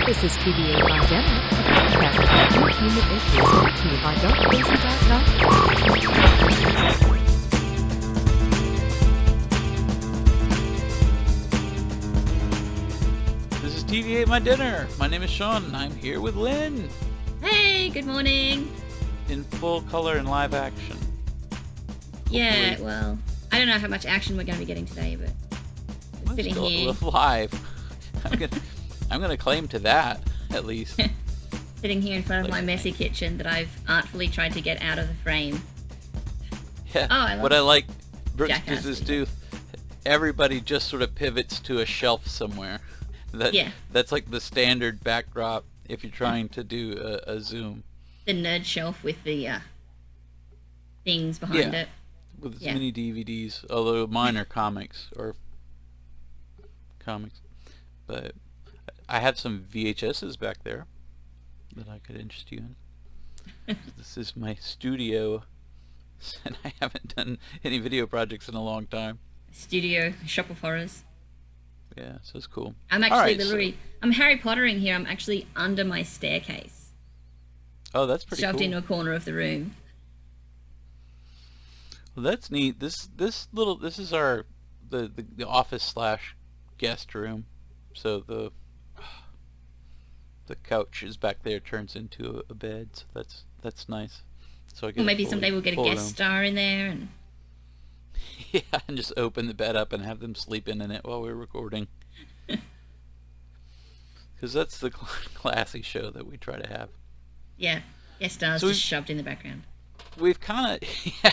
This is TVA by Jenna, a podcast about real human issues brought to you by DarkCrazy.com. This is TVA My Dinner. My name is Sean, and I'm here with Lynn. Hey, good morning. In full color and live action. Yeah, Hopefully. well, I don't know how much action we're going to be getting today, but we're sitting here. Live. I'm gonna claim to that, at least. Sitting here in front of my messy kitchen that I've artfully tried to get out of the frame. Yeah. Oh, I love what I like Jackass is too. Everybody just sort of pivots to a shelf somewhere. That's like the standard backdrop if you're trying to do a Zoom. The nerd shelf with the things behind it. With as many DVDs, although mine are comics. But I have some VHSs back there that I could interest you in. This is my studio, and I haven't done any video projects in a long time. Studio, shop of horrors. Yeah, so it's cool. I'm actually I'm Harry Pottering here. I'm actually under my staircase. Oh, that's pretty shoved cool. into a corner of the room. Well, that's neat. This is our the office / guest room. So the couch is back there, turns into a bed. So that's nice. So I get maybe someday we'll get a guest star in there and yeah, and just open the bed up and have them sleeping in it while we're recording. Because that's the classy show that we try to have. Yeah, guest stars just shoved in the background. We've kind of,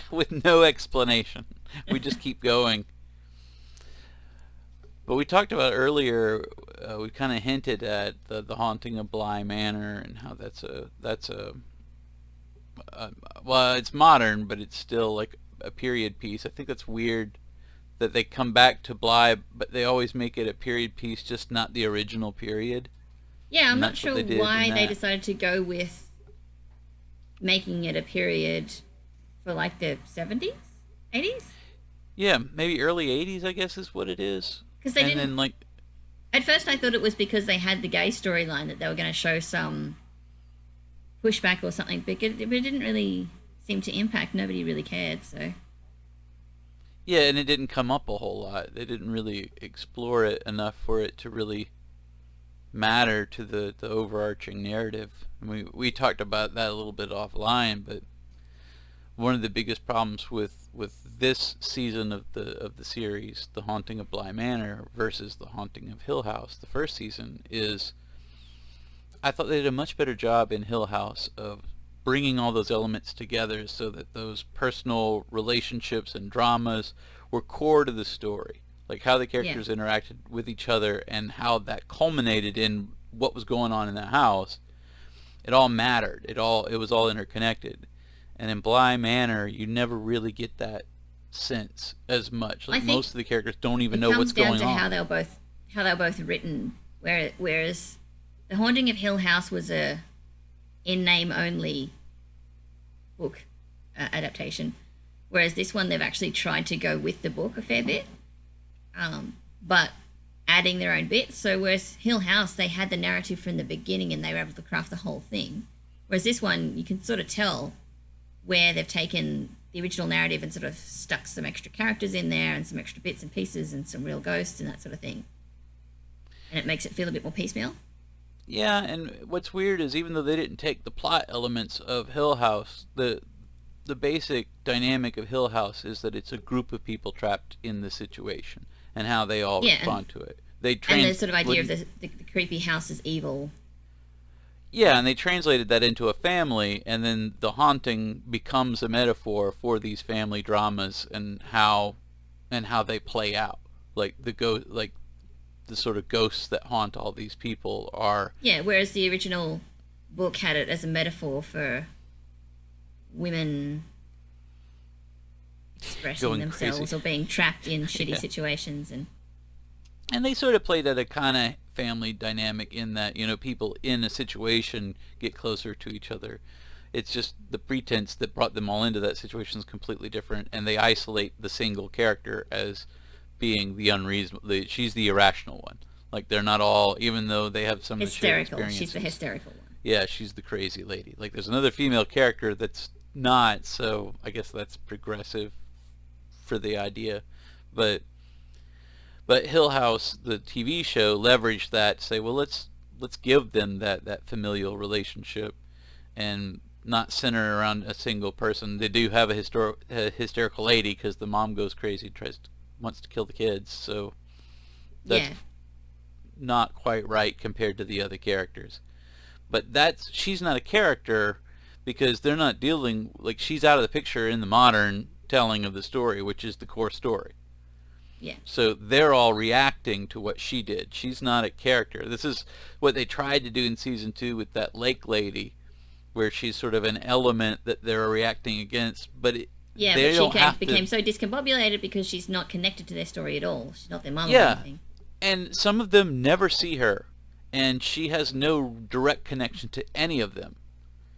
with no explanation. We just keep going. But we talked about earlier, we kind of hinted at the haunting of Bly Manor and how that's well, it's modern, but it's still like a period piece. I think that's weird that they come back to Bly, but they always make it a period piece, just not the original period. Yeah, I'm not sure why they decided to go with making it a period for like the 70s, 80s. Yeah, maybe early 80s, I guess is what it is. Because they didn't. Then, at first, I thought it was because they had the gay storyline that they were going to show some pushback or something, but it didn't really seem to impact. Nobody really cared, so. Yeah, and it didn't come up a whole lot. They didn't really explore it enough for it to really matter to the overarching narrative. And we talked about that a little bit offline, but one of the biggest problems with this season of the series, The Haunting of Bly Manor versus The Haunting of Hill House, the first season, is I thought they did a much better job in Hill House of bringing all those elements together so that those personal relationships and dramas were core to the story. Like how the characters interacted with each other and how that culminated in what was going on in the house. It all mattered. It was all interconnected. And in Bly Manor, you never really get that sense as much. Like most of the characters don't even know what's going on. It comes down to how they're both written. Whereas The Haunting of Hill House was a in name only book adaptation, whereas this one they've actually tried to go with the book a fair bit, but adding their own bits. So whereas Hill House, they had the narrative from the beginning and they were able to craft the whole thing, whereas this one you can sort of tell where they've taken the original narrative and sort of stuck some extra characters in there and some extra bits and pieces and some real ghosts and that sort of thing. And it makes it feel a bit more piecemeal. Yeah, and what's weird is even though they didn't take the plot elements of Hill House, the basic dynamic of Hill House is that it's a group of people trapped in the situation and how they all respond to it. And the sort of idea of the creepy house is evil. Yeah, and they translated that into a family, and then the haunting becomes a metaphor for these family dramas and how they play out. Like the sort of ghosts that haunt all these people are. Yeah, whereas the original book had it as a metaphor for women expressing themselves crazy. Or being trapped in shitty situations, and they sort of played at a kind of family dynamic in that, people in a situation get closer to each other. It's just the pretense that brought them all into that situation is completely different, and they isolate the single character as being the unreasonable. She's the irrational one. Like they're not all, even though they have some of the shared Hysterical. experiences. She's the hysterical one. Yeah, she's the crazy lady. Like there's another female character that's not, so I guess that's progressive for the idea. But Hill House, the TV show, leveraged that to say, well, let's give them that familial relationship and not center around a single person. They do have a hysterical lady because the mom goes crazy, wants to kill the kids. So that's not quite right compared to the other characters. But she's not a character because they're not dealing, like, she's out of the picture in the modern telling of the story, which is the core story. Yeah. So they're all reacting to what she did. She's not a character. This is what they tried to do in season 2 with that lake lady, where she's sort of an element that they're reacting against, but she became so discombobulated because she's not connected to their story at all. She's not their mom or anything. And some of them never see her, and she has no direct connection to any of them.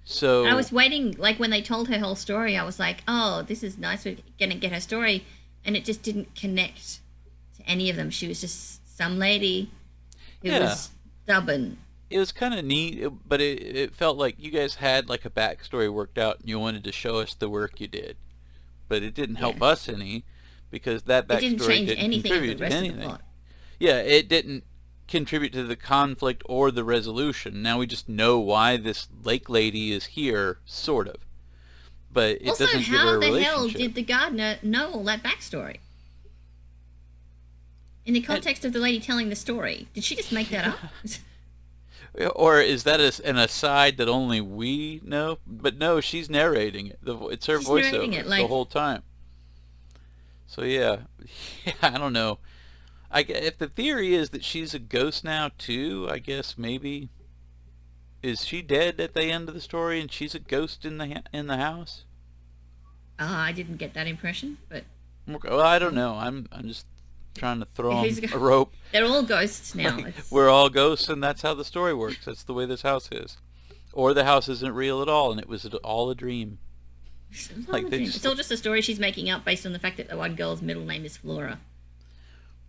So I was waiting, like when they told her whole story, I was like, oh, this is nice, we're going to get her story, and it just didn't connect to any of them. She was just some lady who was stubborn. It was kind of neat, but it felt like you guys had like a backstory worked out and you wanted to show us the work you did. But it didn't help us any, because that backstory didn't contribute to anything. Yeah, it didn't contribute to the conflict or the resolution. Now we just know why this lake lady is here, sort of. But it doesn't give her a relationship. Also, how the hell did the gardener know all that backstory? In the context of the lady telling the story, did she just make that up? Or is that an aside that only we know? But no, she's narrating it. It's her voiceover the whole time. So yeah, I don't know. If the theory is that she's a ghost now too, I guess maybe. Is she dead at the end of the story and she's a ghost in the house? I didn't get that impression, but. Well, I don't know. I'm just trying to throw them a rope. They're all ghosts now. Like, we're all ghosts, and that's how the story works. That's the way this house is. Or the house isn't real at all, and it was all a dream. It's all just a story she's making up based on the fact that the one girl's middle name is Flora.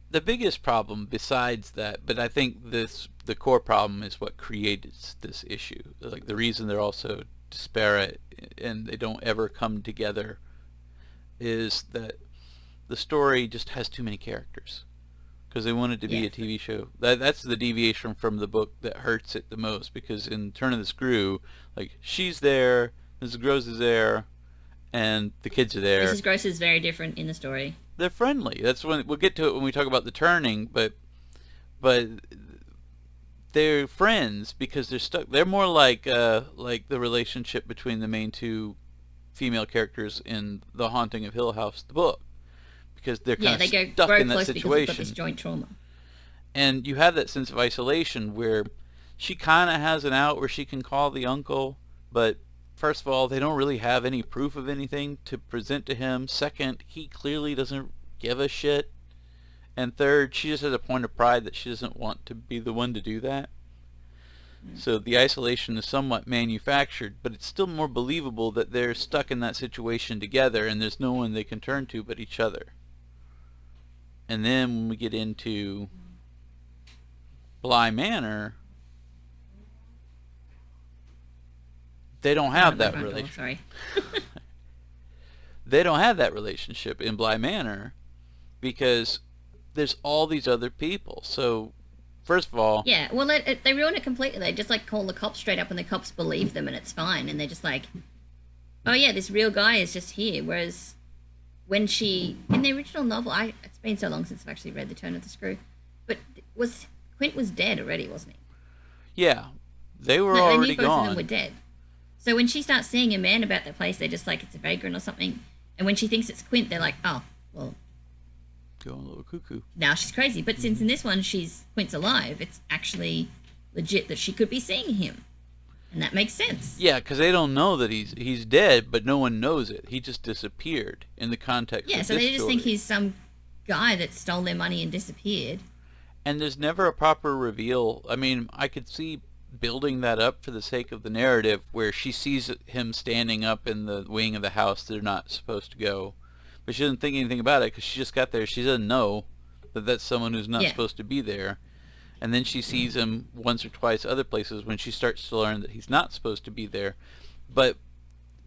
The biggest problem besides that, but I think the core problem is what created this issue. Like the reason they're all so disparate and they don't ever come together is that the story just has too many characters because they want it to be a TV show. That's the deviation from the book that hurts it the most, because in Turn of the Screw, like, she's there, Mrs. Gross is there, and the kids are there. Mrs. Gross is very different in the story. They're friendly. That's when we'll get to it when we talk about the turning, but they're friends because they're stuck. They're more like the relationship between the main two female characters in The Haunting of Hill House, the book. Because they're kind of stuck in that situation. Because they've got this joint trauma. And you have that sense of isolation where she kind of has an out where she can call the uncle, but first of all, they don't really have any proof of anything to present to him. Second, he clearly doesn't give a shit. And third, she just has a point of pride that she doesn't want to be the one to do that. So the isolation is somewhat manufactured, but it's still more believable that they're stuck in that situation together and there's no one they can turn to but each other. And then when we get into Bly Manor, they don't have that relationship. Sorry. They don't have that relationship in Bly Manor because there's all these other people. So, first of all... Yeah, well, they ruin it completely. They just, like, call the cops straight up and the cops believe them and it's fine. And they're just like, oh, yeah, this real guy is just here. Whereas when she... In the original novel, it's been so long since I've actually read The Turn of the Screw, but Quint was dead already, wasn't he? Yeah, they were already gone. Both of them were dead. So when she starts seeing a man about that place, they're just like, it's a vagrant or something. And when she thinks it's Quint, they're like, oh, well... Going a little cuckoo. Now she's crazy. But since in this one Quint's alive, it's actually legit that she could be seeing him. And that makes sense. Yeah, because they don't know that he's dead, but no one knows it. He just disappeared in the context of this story. Yeah, so they just think he's some guy that stole their money and disappeared. And there's never a proper reveal. I mean, I could see building that up for the sake of the narrative, where she sees him standing up in the wing of the house they're not supposed to go. But she doesn't think anything about it because she just got there. She doesn't know that that's someone who's not supposed to be there. and then she sees him once or twice other places when she starts to learn that he's not supposed to be there. But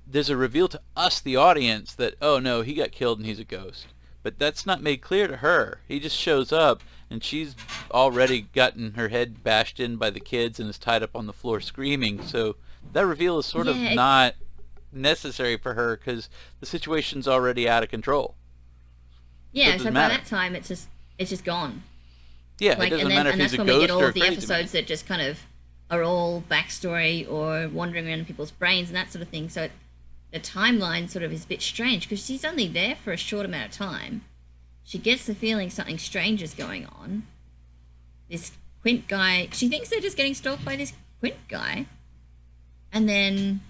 there's a reveal to us, the audience, that, oh no, he got killed and he's a ghost. But that's not made clear to her. He just shows up, and she's already gotten her head bashed in by the kids and is tied up on the floor screaming. So that reveal is sort of not necessary for her because the situation's already out of control. Yeah, So so by matter. that time it's just gone. Yeah, Like, it doesn't and then, matter and if he's that's a when we ghost get all or a of the crazy episodes man. that just kind of are all backstory or wandering around in people's brains and that sort of thing. So the timeline sort of is a bit strange because she's only there for a short amount of time. She gets the feeling something strange is going on. This Quint guy, she thinks they're just getting stalked by this Quint guy. And then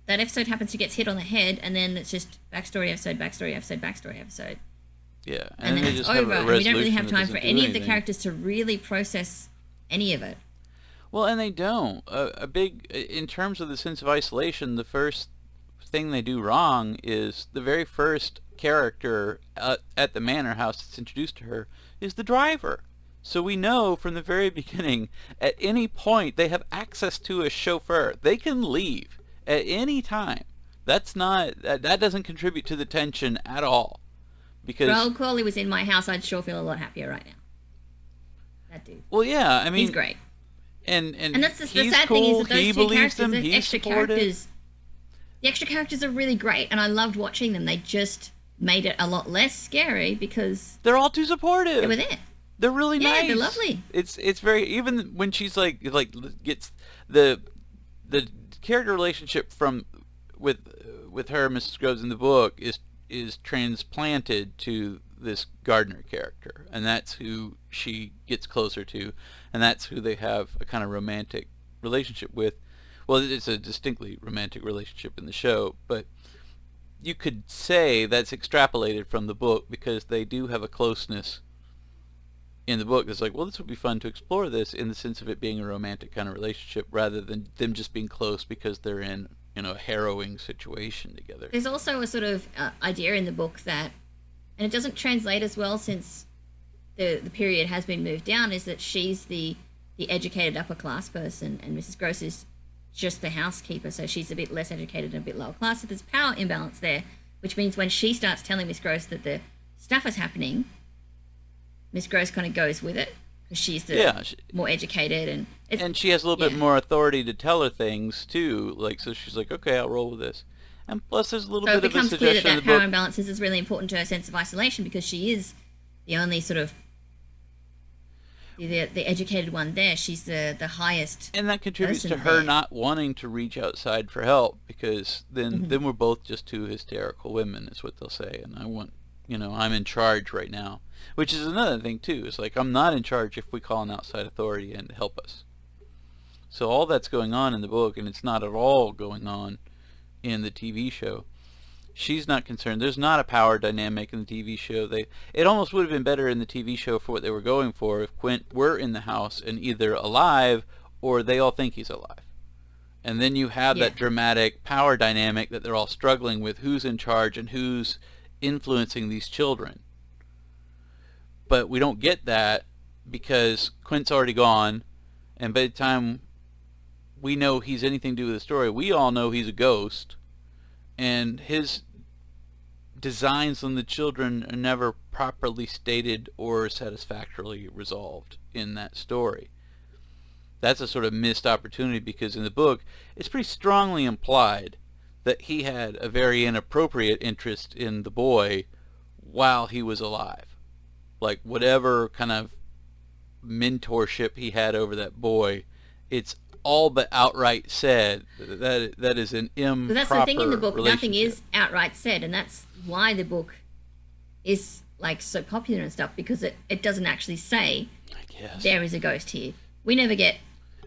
that episode happens, she gets hit on the head, and then it's just backstory episode, backstory episode, backstory episode. Yeah, And then they it's just have over, a and we don't really resolution have that time for doesn't do any of the anything. characters to really process any of it. Well, and they don't. A big, in terms of the sense of isolation, the first thing they do wrong is the very first character at the manor house that's introduced to her is the driver. So we know from the very beginning, at any point, they have access to a chauffeur. They can leave at any time. That's not, that doesn't contribute to the tension at all. Because, If Raoul Corley was in my house, I'd sure feel a lot happier right now. That dude. well, yeah, I mean, He's great. And And that's the he's sad cool. thing is that those He two believes characters, them. the He's extra supportive. characters, the extra characters are really great, and I loved watching them. They just made it a lot less scary because They're all too supportive. they were there. They're really Yeah, nice. they're lovely. It's very, even when she's like gets the character relationship from with her, Mrs. Groves, in the book is transplanted to this Gardner character, and that's who she gets closer to, and that's who they have a kind of romantic relationship with. Well, it's a distinctly romantic relationship in the show, but you could say that's extrapolated from the book because they do have a closeness in the book. It's like, well, this would be fun to explore this in the sense of it being a romantic kind of relationship rather than them just being close because they're in, a harrowing situation together. There's also a sort of idea in the book that, and it doesn't translate as well since the period has been moved down, is that she's the educated upper class person and Mrs. Gross is just the housekeeper, so she's a bit less educated and a bit lower class. So there's power imbalance there, which means when she starts telling Miss Gross that the stuff is happening, Miss Gross kind of goes with it because she's the more educated and she has a little bit more authority to tell her things too. Like, so she's like, okay, I'll roll with this. And plus, there's a little so bit it of a becomes clear suggestion that in that the power book. imbalance is really important to her sense of isolation because she is the only sort of the educated one there. She's the highest. And that contributes to person her there. not wanting to reach outside for help because then we're both just two hysterical women, is what they'll say. And I want, I'm in charge right now, which is another thing too. It's like, I'm not in charge if we call an outside authority in to help us. So all that's going on in the book, and it's not at all going on in the TV show. She's not concerned. There's not a power dynamic in the TV show. It almost would have been better in the TV show for what they were going for if Quint were in the house and either alive or they all think he's alive. And then you have that dramatic power dynamic that they're all struggling with, who's in charge and who's influencing these children. But we don't get that because Quint's already gone, and by the time we know he's anything to do with the story, we all know he's a ghost, and his designs on the children are never properly stated or satisfactorily resolved in that story. That's a sort of missed opportunity because in the book it's pretty strongly implied that he had a very inappropriate interest in the boy while he was alive. Like, whatever kind of mentorship he had over that boy, it's all but outright said that is an improper But that's the thing in the book. Nothing relationship. is outright said, and that's why the book is like so popular and stuff because it doesn't actually say I guess. there is a ghost here. We never get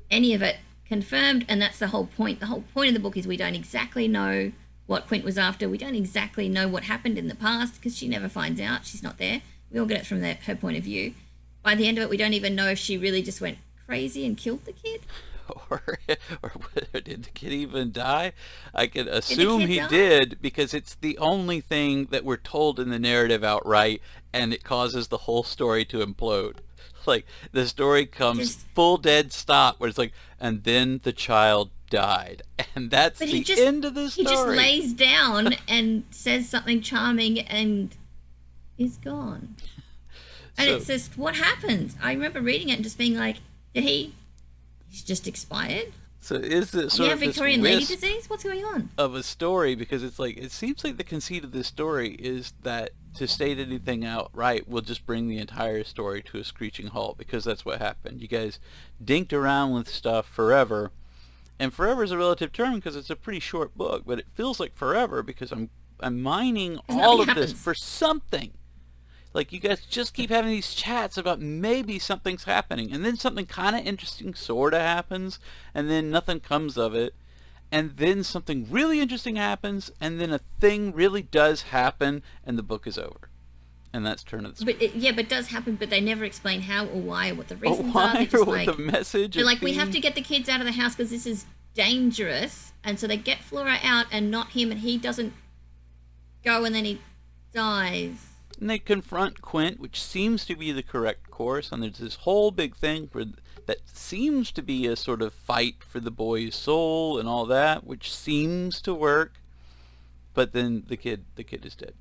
any of it confirmed, and that's the whole point. The whole point of the book is we don't exactly know what Quint was after. We don't exactly know what happened in the past because she never finds out. She's not there. We all get it from her point of view. By the end of it, we don't even know if she really just went crazy and killed the kid. or did the kid even die? I could assume kid he die? did because it's the only thing that we're told in the narrative outright, and it causes the whole story to implode. Like, the story comes Just- full dead stop, where it's like, and then the child died. And that's But the end of the story. he just lays down and says something charming and is gone. And So- it's just, what happened? I remember reading it and just being like, he's just expired? So is it sort Yeah, of this Victorian lady wisp disease? What's going on? of a story? Because it's like, it seems like the conceit of this story is that to state anything outright will just bring the entire story to a screeching halt, because that's what happened. You guys dinked around with stuff forever, and forever is a relative term because it's a pretty short book, but it feels like forever because I'm mining all of nothing this happens. for something. Like, you guys just keep having these chats about maybe something's happening, and then something kind of interesting sort of happens, and then nothing comes of it, and then something really interesting happens, and then a thing really does happen, and the book is over. And that's turn of the But it does happen, but they never explain how or why or what the Or reasons are. why, They're or just what like, the message they're or like, we have theme. to get the kids out of the house because this is dangerous. And so they get Flora out and not him, and he doesn't go, and then he dies. And they confront Quint, which seems to be the correct course, and there's this whole big thing that seems to be a sort of fight for the boy's soul and all that, which seems to work, but then the kid is dead.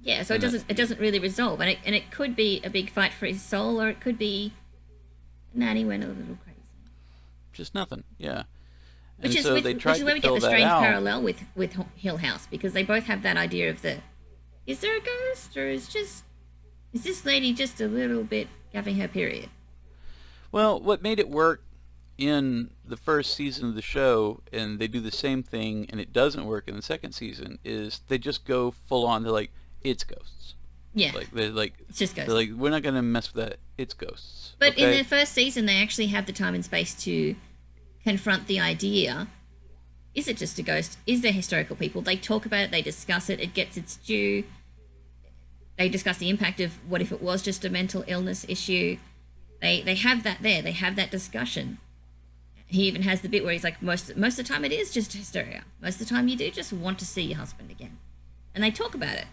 Yeah, so And it doesn't really resolve, and it could be a big fight for his soul, or it could be Nanny went a little crazy. Just nothing, yeah. Which And is so which they is tried where to we get fill the that strange out. parallel with Hill House, because they both have that idea of is there a ghost, or is this lady just a little bit having her period? Well, what made it work in the first season of the show, and they do the same thing, and it doesn't work in the second season, is they just go full on. They're like, it's ghosts. Yeah, They're like, it's just ghosts. they're like, we're not gonna mess with that. It's ghosts. But okay? in the first season, they actually have the time and space to confront the idea. Is it just a ghost? Is there historical people? They talk about it, they discuss it, it gets its due. They discuss the impact of what if it was just a mental illness issue. They have that there. They have that discussion. He even has the bit where he's like, most of the time it is just hysteria. Most of the time you do just want to see your husband again. And they talk about it.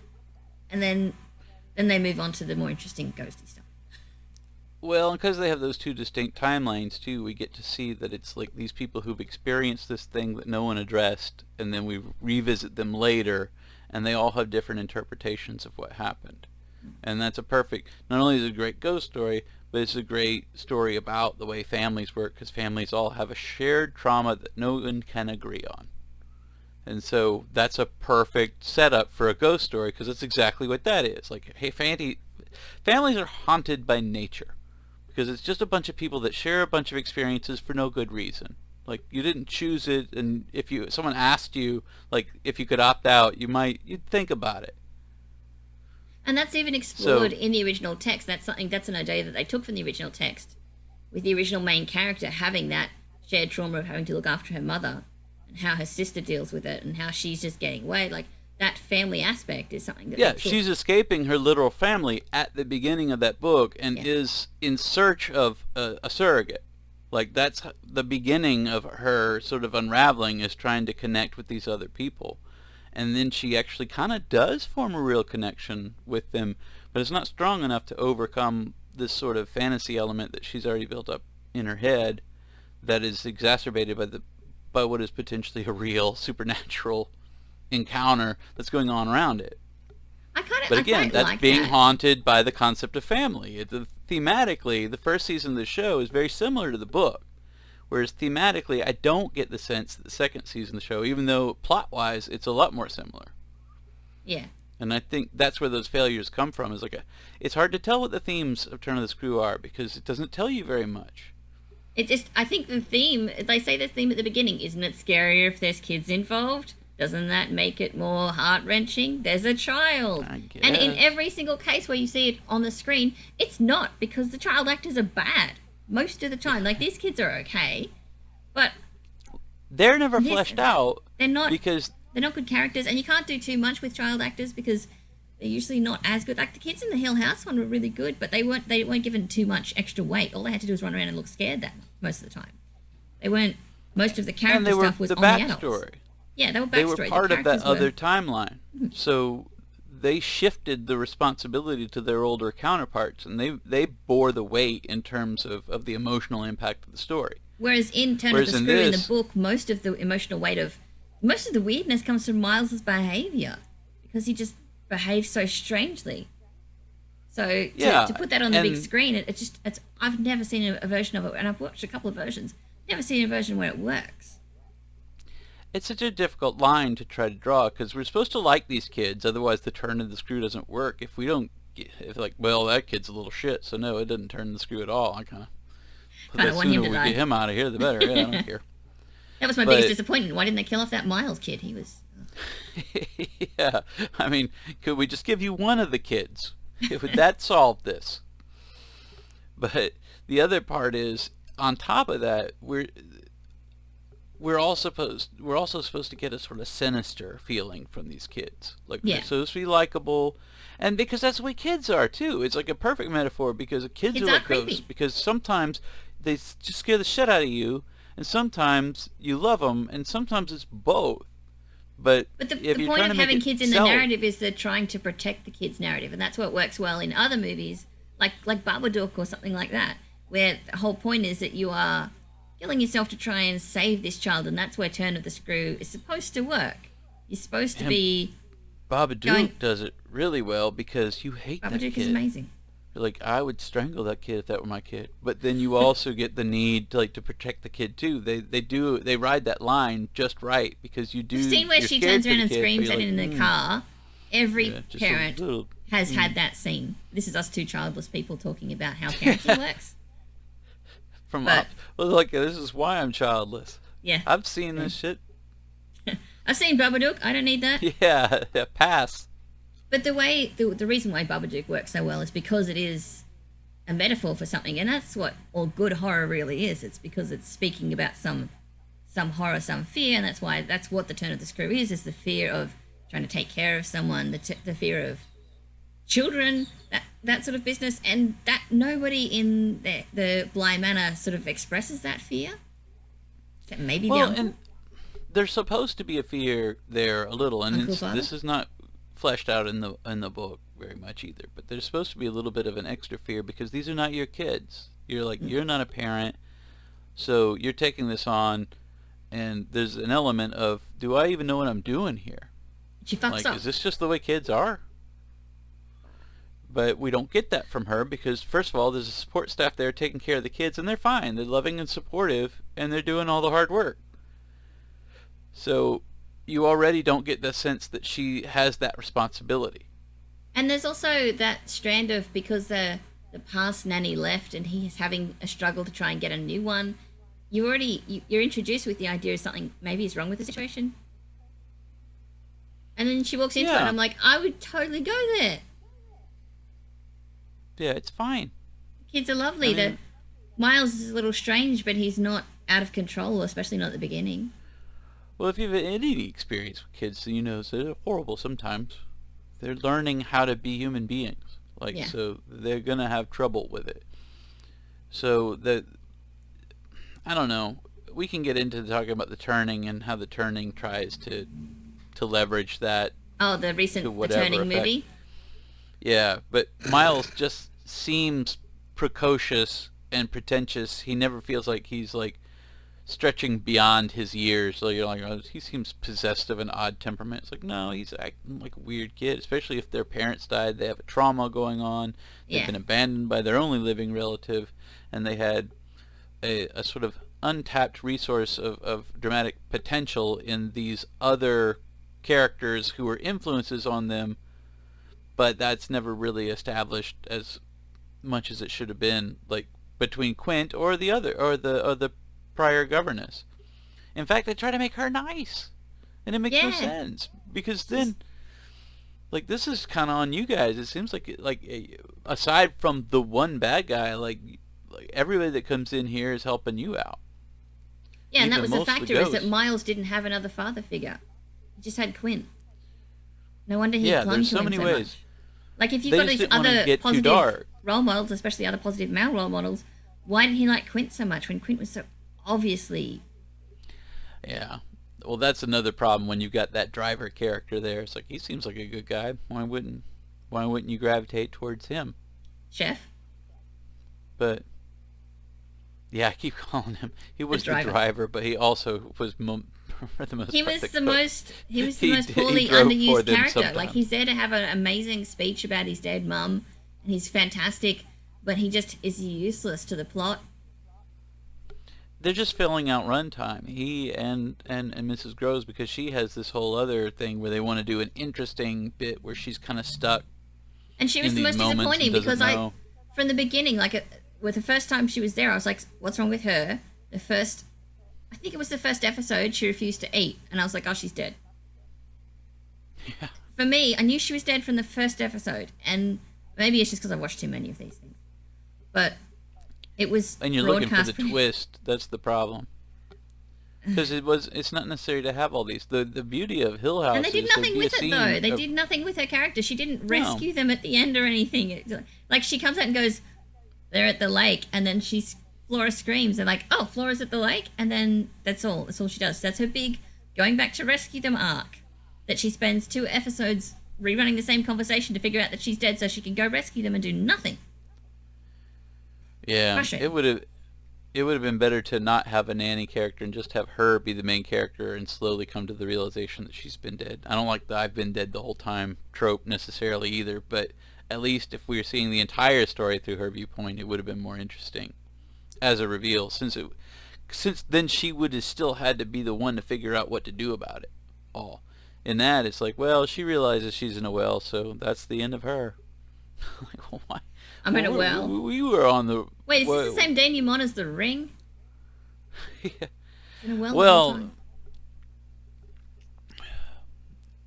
And then they move on to the more interesting ghosty stuff. Well, because they have those two distinct timelines too, we get to see that it's like these people who've experienced this thing that no one addressed, and then we revisit them later, and they all have different interpretations of what happened. And that's a perfect, not only is it a great ghost story, but it's a great story about the way families work, because families all have a shared trauma that no one can agree on. And so that's a perfect setup for a ghost story, because that's exactly what that is. Like, hey, families are haunted by nature, because it's just a bunch of people that share a bunch of experiences for no good reason. Like, you didn't choose it, and if someone asked you, like, if you could opt out, you'd think about it. And that's even explored in the original text. That's an idea that they took from the original text, with the original main character having that shared trauma of having to look after her mother, and how her sister deals with it, and how she's just getting away. Like, that family aspect is something that Yeah, they took. she's escaping her literal family at the beginning of that book, and is in search of a surrogate. Like, that's the beginning of her sort of unraveling, is trying to connect with these other people. And then she actually kind of does form a real connection with them, but it's not strong enough to overcome this sort of fantasy element that she's already built up in her head, that is exacerbated by what is potentially a real supernatural encounter that's going on around it. But again, that's being haunted by the concept of family. Thematically, the first season of the show is very similar to the book, whereas thematically, I don't get the sense that the second season of the show, even though plot-wise, it's a lot more similar. Yeah. And I think that's where those failures come from. It's hard to tell what the themes of Turn of the Screw are, because it doesn't tell you very much. I think the theme, they say the theme at the beginning, isn't it scarier if there's kids involved? Doesn't that make it more heart-wrenching? There's a child. I guess. And in every single case where you see it on the screen, it's not, because the child actors are bad most of the time. Like, these kids are okay, but They're never fleshed out. they're not Because good characters, and you can't do too much with child actors because they're usually not as good. Like, the kids in the Hill House one were really good, but they weren't given too much extra weight. All they had to do was run around and look scared that most of the time. They weren't. Most of the character stuff was the on the adults. backstory. Yeah, they were backstory. They were part of that characters were- other timeline. So they shifted the responsibility to their older counterparts, and they bore the weight in terms of the emotional impact of the story. Whereas in Turn of the Screw, in the book, most of the emotional weight of most of the weirdness comes from Miles's behavior, because he just behaves so strangely. So to put that on the big screen, I've never seen a version of it, and I've watched a couple of versions. Never seen a version where it works. It's such a difficult line to try to draw, because we're supposed to like these kids, otherwise the turn of the screw doesn't work. If we don't, if like, well, that kid's a little shit, so no, it doesn't turn the screw at all. I kind of want him to we die. Get him out of here, the better. Yeah, I don't care. That was my biggest disappointment. Why didn't they kill off that Miles kid? He was... Yeah, I mean, could we just give you one of the kids? Would that solve this? But the other part is, on top of that, we're also supposed to get a sort of sinister feeling from these kids. Like, they're supposed to be likable, and because that's the way kids are too. It's like a perfect metaphor, because kids are like ghosts. Because sometimes they just scare the shit out of you, and sometimes you love them, and sometimes it's both. But the point of having kids in the narrative is they're trying to protect the kids' narrative, and that's what works well in other movies, like Babadook or something like that, where the whole point is that you are killing yourself to try and save this child, and that's where Turn of the Screw is supposed to work. You're supposed to be... Babadook does it really well, because you hate that kid. Babadook is amazing. You're like, I would strangle that kid if that were my kid. But then you also get the need to protect the kid too. They ride that line just right, because you do. The scene where she turns around and screams at him in the car. Every parent has had that scene. This is us two childless people talking about how parenting works. This is why I'm childless. Yeah, I've seen this shit. I've seen Babadook. I don't need that. Yeah, pass. But the reason why Babadook works so well is because it is a metaphor for something, and that's what all good horror really is. It's because it's speaking about some horror, some fear, and that's what the Turn of the Screw is the fear of trying to take care of someone, the fear of children, that sort of business, and that nobody in the Bly Manor sort of expresses that fear. Except maybe the uncle. And there's supposed to be a fear there a little, and this is not fleshed out in the book very much either, but there's supposed to be a little bit of an extra fear, because these are not your kids. You're not a parent, so you're taking this on, and there's an element of, do I even know what I'm doing here? She fucks up. Is this just the way kids are? But we don't get that from her, because first of all, there's a support staff there taking care of the kids, and they're fine, they're loving and supportive, and they're doing all the hard work. So you already don't get the sense that she has that responsibility. And there's also that strand of, because the past nanny left and he's having a struggle to try and get a new one, you're introduced with the idea of something maybe is wrong with the situation. And then she walks into it, and I'm like, I would totally go there. Yeah, it's fine. Kids are lovely. Miles is a little strange, but he's not out of control, especially not at the beginning. Well, if you've had any experience with kids, you know they're horrible sometimes. They're learning how to be human beings. So they're going to have trouble with it. So I don't know. We can get into talking about the turning and how the turning tries to leverage that. Oh, the recent The Turning movie? Yeah, but Miles just seems precocious and pretentious. He never feels like he's stretching beyond his years. So you're like, oh, he seems possessed of an odd temperament. It's like, no, he's acting like a weird kid, especially if their parents died. They have a trauma going on. They've been abandoned by their only living relative, and they had a sort of untapped resource of dramatic potential in these other characters who were influences on them, but that's never really established as much as it should have been, like between Quint or the prior governess. In fact, they try to make her nice, and it makes no sense, because then, this is kind of on you guys. It seems like aside from the one bad guy, like everybody that comes in here is helping you out. Yeah, and that was the factor, is that Miles didn't have another father figure. He just had Quint. No wonder he clung to him so much. Like, if you've got these other positive role models, especially other positive male role models, why did he like Quint so much when Quint was so obviously... Yeah. Well, that's another problem when you've got that driver character there. It's like, he seems like a good guy. Why wouldn't you gravitate towards him? Chef. But yeah, I keep calling him. He was the driver. driver, but he also was for the most He part was the the cook. most. He was the He most did- poorly he drove for underused them character. Like, sometimes. he's there to have an amazing speech about his dead mum, and he's fantastic, but he just is useless to the plot. They're just filling out runtime. He and Mrs. Groves, because she has this whole other thing where they want to do an interesting bit where she's kind of stuck. And she was In the these most moments disappointing and because doesn't know. from the beginning, like with the first time she was there, I was like, "What's wrong with her?" I think it was the first episode, she refused to eat, and I was like, "Oh, she's dead." Yeah. For me, I knew she was dead from the first episode, and maybe it's just because I watched too many of these things. But it was And you're looking for broadcast the twist. That's the problem. Because it's not necessary to have all these. The beauty of Hill House And they did is nothing there'd be with a it, scene though. They of- did nothing with her character. She didn't rescue them at the end or anything. It's like, she comes out and goes, they're at the lake, and then Flora screams. They're like, "Oh, Flora's at the lake," and then that's all. That's all she does. That's her big going back to rescue them arc. That she spends 2 episodes rerunning the same conversation to figure out that she's dead, so she can go rescue them and do nothing. Yeah, Crushing. it would have been better to not have a nanny character and just have her be the main character and slowly come to the realization that she's been dead. I don't like the "I've been dead the whole time" trope necessarily either, but at least if we were seeing the entire story through her viewpoint, it would have been more interesting as a reveal, since then she would have still had to be the one to figure out what to do about it all. In that, it's like, well, she realizes she's in a well, so that's the end of her. Like, well, why? I'm in a well. We were on the... Wait, is this the same denouement as The Ring? Yeah. In a well. The whole Well, time?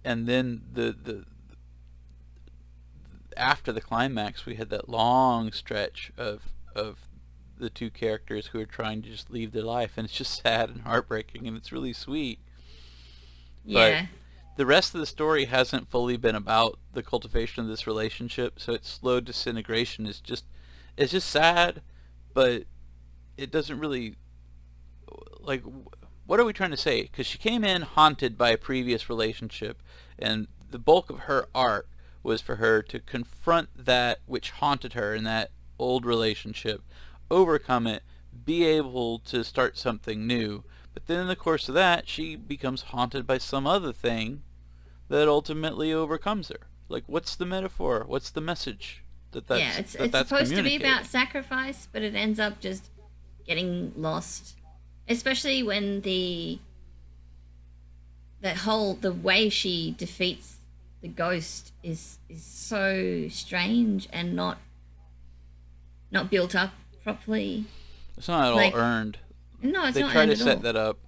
and then the after the climax, we had that long stretch of the two characters who are trying to just leave their life, and it's just sad and heartbreaking, and it's really sweet. Yeah. The rest of the story hasn't fully been about the cultivation of this relationship, so its slow disintegration is just sad, but it doesn't really, like, what are we trying to say? Because she came in haunted by a previous relationship, and the bulk of her arc was for her to confront that which haunted her in that old relationship, overcome it, be able to start something new. But then in the course of that, she becomes haunted by some other thing that ultimately overcomes her. Like, what's the metaphor? What's the message that's it's that's supposed to be communicated? about sacrifice, but it ends up just getting lost. Especially when the way she defeats the ghost is so strange and not built up properly. It's not at like- all earned. No, it's They not try earned to at set all. that up.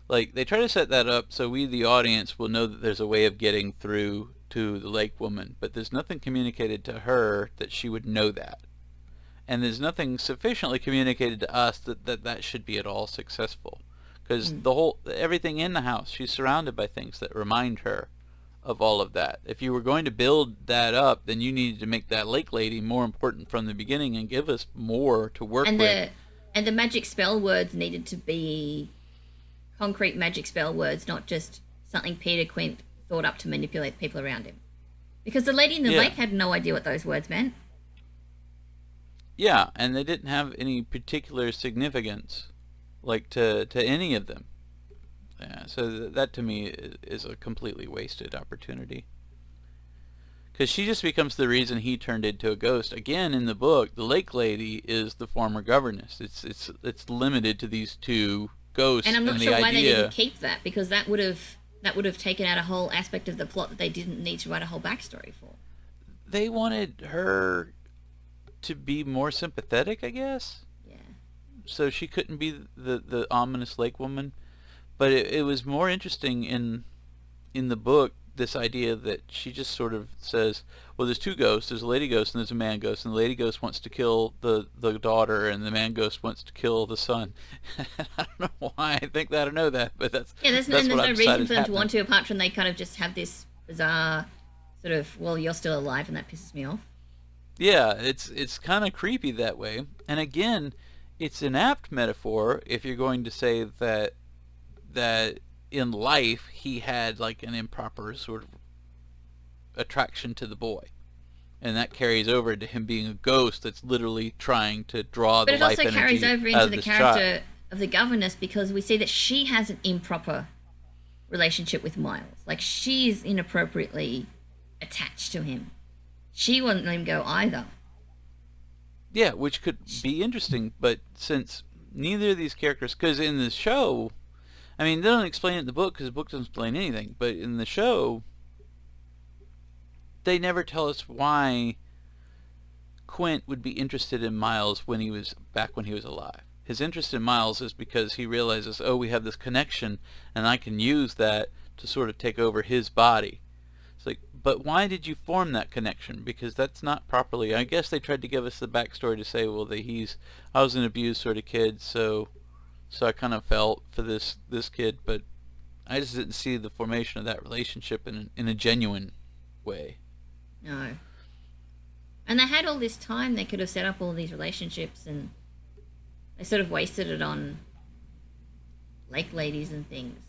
Like, they try to set that up so we, the audience, will know that there's a way of getting through to the lake woman, but there's nothing communicated to her that she would know that. And there's nothing sufficiently communicated to us that should be at all successful. Because everything in the house, she's surrounded by things that remind her of all of that. If you were going to build that up, then you needed to make that lake lady more important from the beginning and give us more to work with. And the magic spell words needed to be concrete magic spell words, not just something Peter Quint thought up to manipulate people around him. Because the lady in the Yeah. lake had no idea what those words meant. Yeah, and they didn't have any particular significance, like, to any of them. Yeah, so that to me is a completely wasted opportunity. Because she just becomes the reason he turned into a ghost. Again, in the book, the lake lady is the former governess. It's limited to these two ghosts, And I'm not the sure why they idea. didn't keep that, because that would have taken out a whole aspect of the plot that they didn't need to write a whole backstory for. They wanted her to be more sympathetic, I guess. Yeah. So she couldn't be the ominous lake woman. But it was more interesting in the book, this idea that she just sort of says, well, there's two ghosts. There's a lady ghost and there's a man ghost. And the lady ghost wants to kill the daughter, and the man ghost wants to kill the son. I don't know why I think that or know that, but that's There's that's no what I've reason decided for them to happened. want to, apart from they kind of just have this bizarre sort of, well, you're still alive, and that pisses me off. Yeah, it's kind of creepy that way. And again, it's an apt metaphor if you're going to say that in life he had like an improper sort of attraction to the boy. And that carries over to him being a ghost that's literally trying to draw the life energy out of this child. But it also carries over into the character of the governess, because we see that she has an improper relationship with Miles. Like, she's inappropriately attached to him. She wouldn't let him go either. Yeah, which could be interesting, but since neither of these characters, because in the show, I mean, they don't explain it in the book because the book doesn't explain anything, but in the show, they never tell us why Quint would be interested in Miles when he was alive. His interest in Miles is because he realizes, oh, we have this connection, and I can use that to sort of take over his body. It's like, but why did you form that connection? Because that's not properly. I guess they tried to give us the backstory to say, well, I was an abused sort of kid, so I kind of felt for this kid, but I just didn't see the formation of that relationship in a genuine way. No. And they had all this time, they could have set up all these relationships, and they sort of wasted it on lake ladies and things.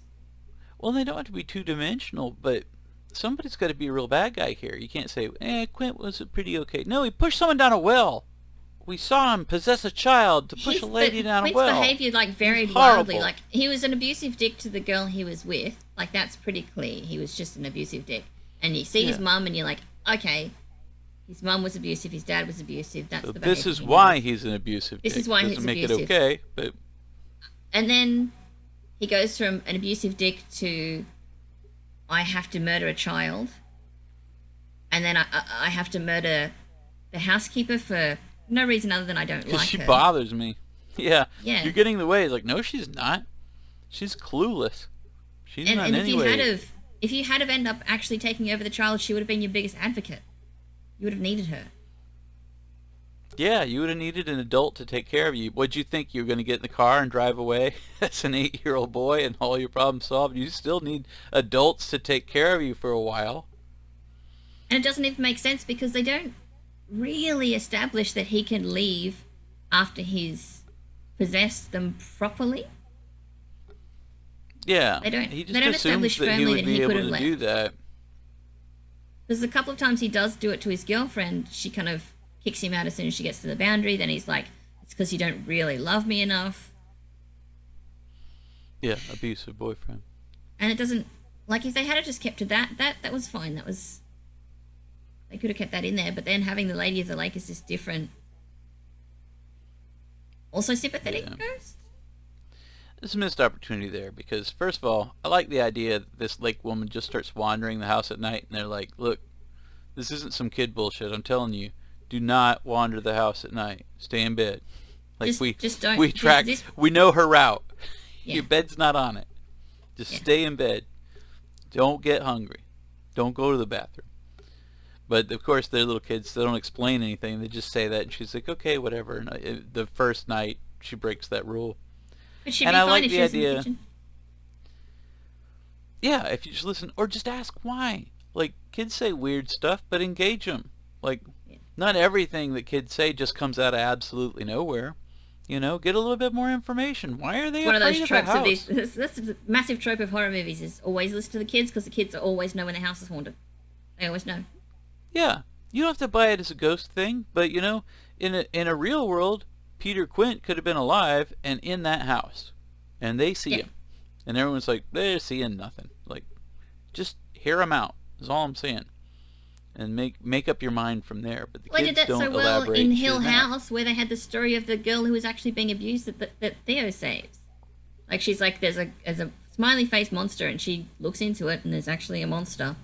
Well, they don't have to be two-dimensional, but somebody's got to be a real bad guy here. You can't say, Quint was pretty okay. No, he pushed someone down a well. We saw him possess a child to push a lady down a well. Quint's behavior, like, varied wildly. Like, he was an abusive dick to the girl he was with. Like, that's pretty clear. He was just an abusive dick. And you see his mum, and you're like, okay, his mum was abusive, his dad was abusive. That's the behavior. This is why he's an abusive dick. This is why he's abusive. Doesn't make it okay, but. And then he goes from an abusive dick to, I have to murder a child, and then I have to murder the housekeeper for no reason other than I don't like her. Because she bothers me. Yeah. Yeah. You're getting in the way. It's like, no, she's not. She's clueless. She's not in any way. If you had ended up actually taking over the child, she would have been your biggest advocate. You would have needed her. Yeah, you would have needed an adult to take care of you. What'd you think? You were going to get in the car and drive away as an 8-year-old boy and all your problems solved? You still need adults to take care of you for a while. And it doesn't even make sense because they don't really establish that he can leave after he's possessed them properly. Yeah, they don't assumes establish that he firmly would that be he could able have to left. do that. There's a couple of times he does do it to his girlfriend. She kind of kicks him out as soon as she gets to the boundary. Then he's like, it's because you don't really love me enough. Yeah, abusive boyfriend. And it doesn't, like, if they had just kept to that was fine. They could have kept that in there. But then having the Lady of the Lake is just different. Also sympathetic ghost. There's a missed opportunity there because, first of all, I like the idea that this lake woman just starts wandering the house at night and they're like, look, this isn't some kid bullshit. I'm telling you, do not wander the house at night. Stay in bed. Like, just don't. We know her route. Yeah. Your bed's not on it. Just stay in bed. Don't get hungry. Don't go to the bathroom. But, of course, they're little kids. They don't explain anything. They just say that, and she's like, okay, whatever. And the first night, she breaks that rule. But she'd be fine if she was in the kitchen. Yeah, if you just listen, or just ask why. Like, kids say weird stuff, but engage them. Like, not everything that kids say just comes out of absolutely nowhere. You know, get a little bit more information. Why are they one afraid of those tropes of the of house? That's a massive trope of horror movies is always listen to the kids because the kids always know when the house is haunted. They always know. Yeah, you don't have to buy it as a ghost thing, but you know, in a real world, Peter Quint could have been alive and in that house, and they see him, and everyone's like, they're seeing nothing. Like, just hear him out. Is all I'm saying, and make up your mind from there. But the kids did that don't so well elaborate in and Hill shit out. House, where they had the story of the girl who was actually being abused that Theo saves. Like, she's like, there's a smiley face monster, and she looks into it, and there's actually a monster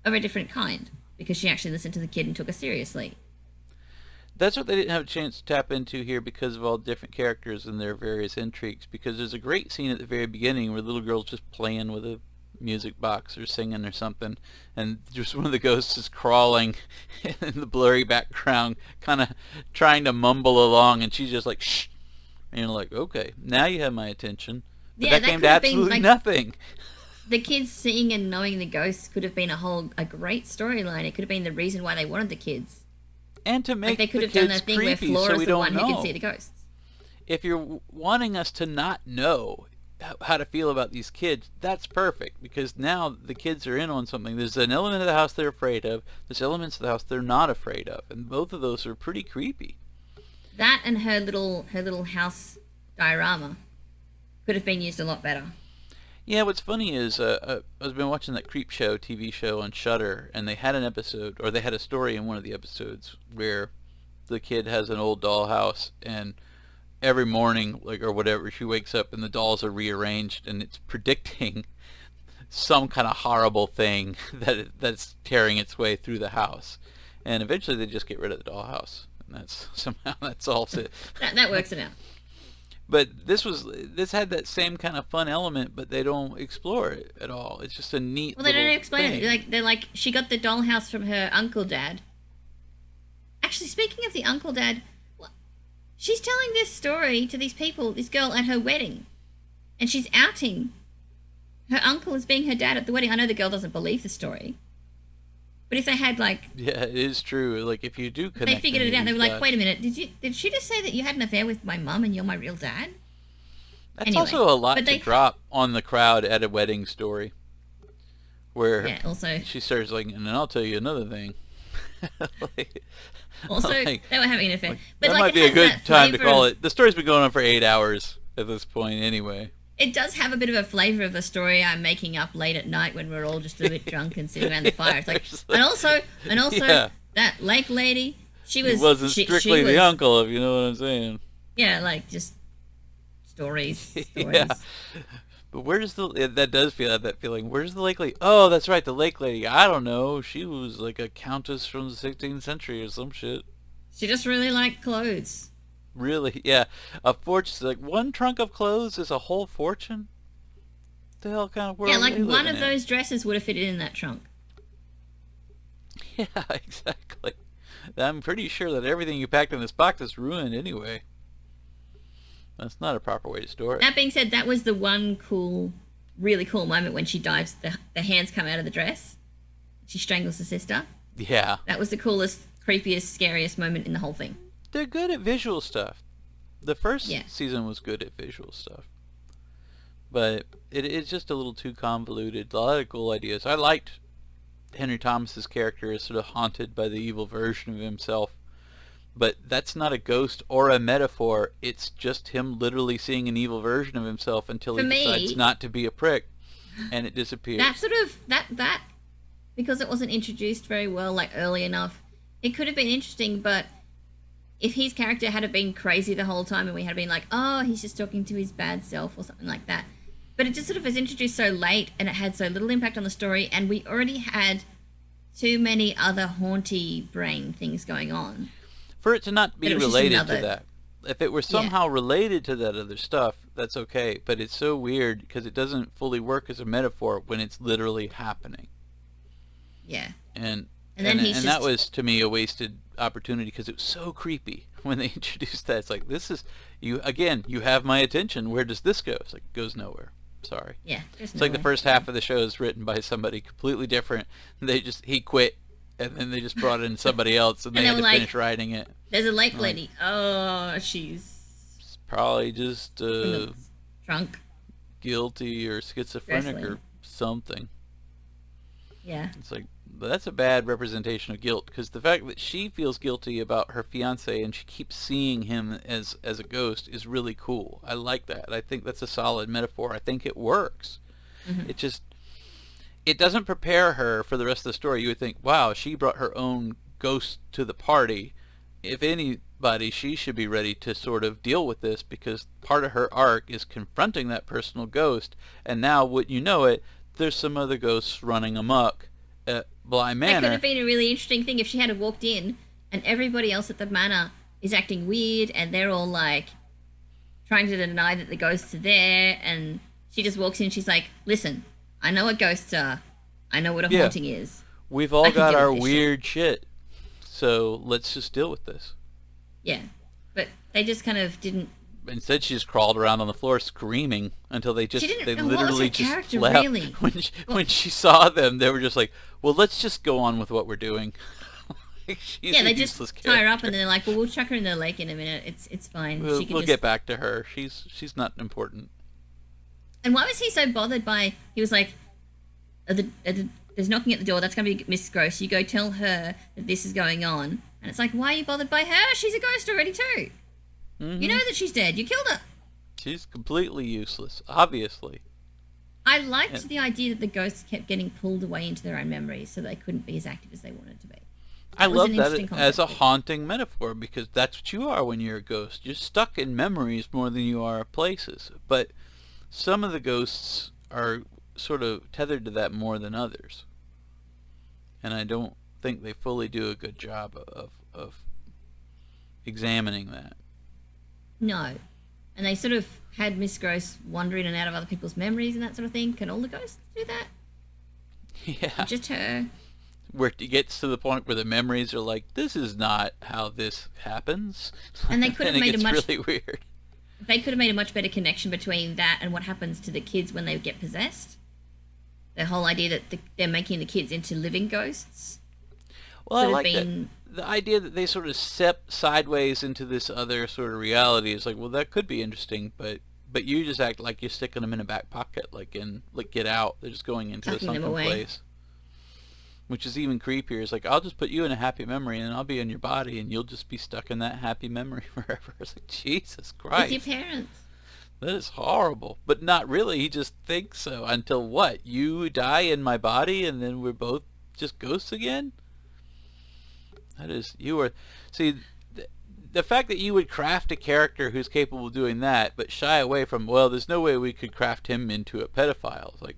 of a different kind because she actually listened to the kid and took her seriously. That's what they didn't have a chance to tap into here because of all the different characters and their various intrigues. Because there's a great scene at the very beginning where the little girl's just playing with a music box or singing or something, and just one of the ghosts is crawling in the blurry background, kind of trying to mumble along, and she's just like, shh. And you're like, okay, now you have my attention. But that came to absolutely nothing. The kids seeing and knowing the ghosts could have been a great storyline. It could have been the reason why they wanted the kids. And to make they could the have done kids that thing where creepy Flora's so we the don't one know. who can see the ghosts. If you're wanting us to not know, how to feel about these kids, that's perfect, because now the kids are in on something. There's an element of the house they're afraid of. There's elements of the house they're not afraid of, and both of those are pretty creepy. That and her little house diorama could have been used a lot better. Yeah, what's funny is I've been watching that Creep Show TV show on Shudder, and they had an episode, or they had a story in one of the episodes where the kid has an old dollhouse, and every morning, like, or whatever, she wakes up and the dolls are rearranged, and it's predicting some kind of horrible thing that's tearing its way through the house, and eventually they just get rid of the dollhouse, and that's somehow that solves it. that works it out. But this had that same kind of fun element, but they don't explore it at all. It's just a neat. Well, they don't explain thing. it. They're like she got the dollhouse from her uncle dad. Actually, speaking of the uncle dad, she's telling this story to these people, this girl at her wedding, and she's outing her uncle as being her dad at the wedding. I know the girl doesn't believe the story, but if they had yeah, it is true. Like, if you do connect, they figured it out. They were like, dots. wait a minute, did she just say that you had an affair with my mum and you're my real dad? That's Anyway, also a lot but to drop on the crowd at a wedding story, where Yeah, also she starts like, and then I'll tell you another thing. also like, they were having an affair. But that might it be a has good that time to flavour call of- it. The story's been going on for 8 hours at this point, anyway. It does have a bit of a flavour of a story I'm making up late at night when we're all just a bit drunk and sitting around the fire. It's like, and also Yeah. that lake lady, she It was wasn't she strictly was, the uncle, if you know what I'm saying. Yeah, like just stories. Yeah. But where's that does feel have that feeling. Where's the lake lady? Oh, that's right, the lake lady. I don't know. She was like a countess from the 16th century or some shit. She just really liked clothes. Really? Yeah. A fortune, like one trunk of clothes is a whole fortune? What the hell kind of world Yeah, are like we one living of those dresses would have fitted in that trunk. in? Yeah, exactly. I'm pretty sure that everything you packed in this box is ruined anyway. That's not a proper way to store it. That being said, that was the one really cool moment when she dives, the hands come out of the dress. She strangles the sister. Yeah. That was the coolest, creepiest, scariest moment in the whole thing. They're good at visual stuff. The first Yeah. season was good at visual stuff. But it's just a little too convoluted. A lot of cool ideas. I liked Henry Thomas's character is sort of haunted by the evil version of himself. But that's not a ghost or a metaphor. It's just him literally seeing an evil version of himself until For he me, decides not to be a prick. And it disappears. That sort of, that, because it wasn't introduced very well, like early enough, it could have been interesting, but if his character had been crazy the whole time and we had been like, oh, he's just talking to his bad self or something like that. But it just sort of was introduced so late and it had so little impact on the story, and we already had too many other haunty brain things going on. For it to not be But it was just related another- to that. If it were somehow related to that other stuff, that's okay. But it's so weird because it doesn't fully work as a metaphor when it's literally happening. Yeah. And then he's that just- was, to me, a wasted opportunity because it was so creepy when they introduced that. It's like, this is, you have my attention. Where does this go? It's like, it goes nowhere. Sorry. Yeah. It's like the first half of the show is written by somebody completely different. He quit, and then they just brought in somebody else, and they And they had to were like, finish writing it. There's a lake lady. Oh, she's Probably just drunk. guilty or schizophrenic Wrestling. or something. Yeah. It's like, that's a bad representation of guilt, because the fact that she feels guilty about her fiance and she keeps seeing him as a ghost is really cool. I like that. I think that's a solid metaphor. I think it works. Mm-hmm. It doesn't prepare her for the rest of the story. You would think, wow, she brought her own ghost to the party. If anybody, she should be ready to sort of deal with this, because part of her arc is confronting that personal ghost, and now, wouldn't you know it, there's some other ghosts running amok at Bly That Manor. could have been a really interesting thing if she had walked in and everybody else at the manor is acting weird and they're all like trying to deny that the ghosts are there, and she just walks in, she's like, listen, I know what ghosts are. I know what a haunting is. We've I all can got deal our with this weird shit. So let's just deal with this. Yeah. But they just kind of didn't. Instead, she just crawled around on the floor screaming until they She didn't- they what was her literally just character left. really? When she saw them, they were just like, well, let's just go on with what we're doing. Like, she's Yeah, a they just useless tie her up character. and then they're like, well, we'll chuck her in the lake in a minute. It's fine. We'll She can we'll just... get back to her. She's not important. And why was he so bothered by? He was like, "There's knocking at the door. That's going to be Miss Gross. You go tell her that this is going on." And it's like, why are you bothered by her? She's a ghost already too. Mm-hmm. You know that she's dead. You killed her. She's completely useless, obviously. I liked the idea that the ghosts kept getting pulled away into their own memories, so they couldn't be as active as they wanted to be. I love that interesting as a concept. haunting metaphor, because that's what you are when you're a ghost. You're stuck in memories more than you are places. But some of the ghosts are sort of tethered to that more than others. And I don't think they fully do a good job of examining that. No. And they sort of had Miss Gross wander in and out of other people's memories and that sort of thing. Can all the ghosts do that? Yeah. Just her. Where it gets to the point where the memories are like, this is not how this happens. And they could have and made it a gets much really weird. they could have made a much better connection between that and what happens to the kids when they get possessed. The whole idea that they're making the kids into living ghosts. Well, I could have like been- the idea that they sort of step sideways into this other sort of reality is like, well, that could be interesting, but you just act like you're sticking them in a back pocket, like Get Out. They're just going into a Tucking them sunken away. place. Which is even creepier. It's like, I'll just put you in a happy memory and I'll be in your body and you'll just be stuck in that happy memory forever. It's like, Jesus Christ. With your parents. That is horrible. But not really. He just thinks so. Until what? You die in my body and then we're both just ghosts again? That is... You are... See, the fact that you would craft a character who's capable of doing that, but shy away from, well, there's no way we could craft him into a pedophile. It's like...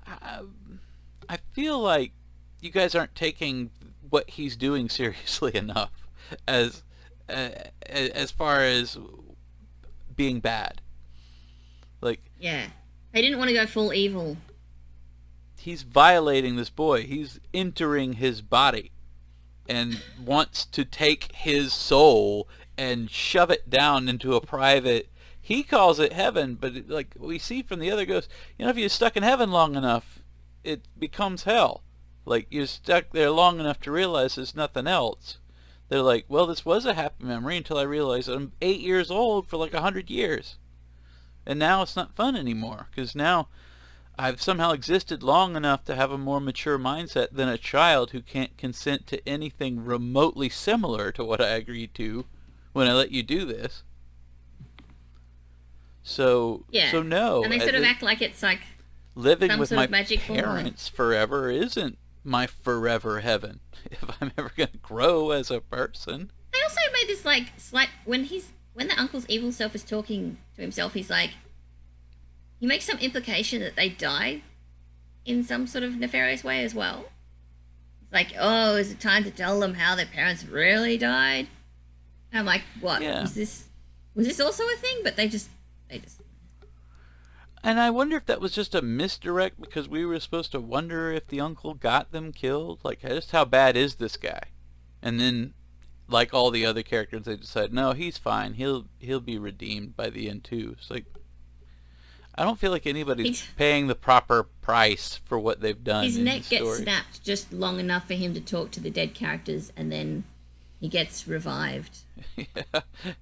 I feel like you guys aren't taking what he's doing seriously enough as far as being bad. Like, Yeah. They didn't want to go full evil. he's violating this boy. He's entering his body and wants to take his soul and shove it down into a private... He calls it heaven, but like we see from the other ghosts, if you're stuck in heaven long enough, it becomes hell. Like, you're stuck there long enough to realize there's nothing else. They're like, well, this was a happy memory until I realized that I'm 8 years old for like 100 years. And now it's not fun anymore, because now I've somehow existed long enough to have a more mature mindset than a child who can't consent to anything remotely similar to what I agreed to when I let you do this. So, Yeah. so no. And they sort of act like it's like Living some with sort my of magic formula. parents forever isn't my forever heaven. If I'm ever going to grow as a person. They also made this like slight when the uncle's evil self is talking to himself, he's like, he makes some implication that they died in some sort of nefarious way as well. It's like, oh, is it time to tell them how their parents really died? And I'm like, what? Yeah. Was this also a thing? But they just And I wonder if that was just a misdirect because we were supposed to wonder if the uncle got them killed. Like, just how bad is this guy? And then, like all the other characters, they decide, no, he's fine. He'll be redeemed by the end too. It's like, I don't feel like anybody's paying the proper price for what they've done. his in neck the gets story. snapped just long enough for him to talk to the dead characters, and then he gets revived. Yeah,